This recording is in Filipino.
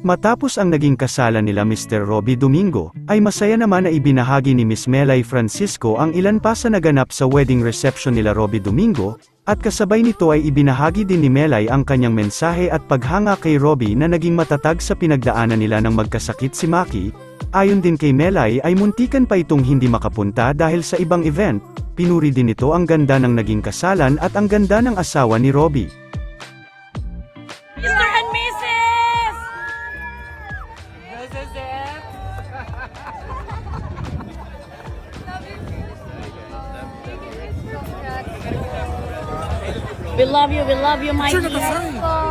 matapos ang naging kasalan nila Mr. Robbie Domingo, ay masaya naman na ibinahagi ni Miss Melay Francisco ang ilan pa sa naganap sa wedding reception nila Robbie Domingo, at kasabay nito ay ibinahagi din ni Melay ang kanyang mensahe at paghanga kay Robbie na naging matatag sa pinagdaanan nila ng magkasakit si Maki. Ayon din kay Melay ay muntikan pa itong hindi makapunta dahil sa ibang event. Pinuri din nito ang ganda ng naging kasalan at ang ganda ng asawa ni Robbie. Mr. and Mrs. This is it. We love you, my dear.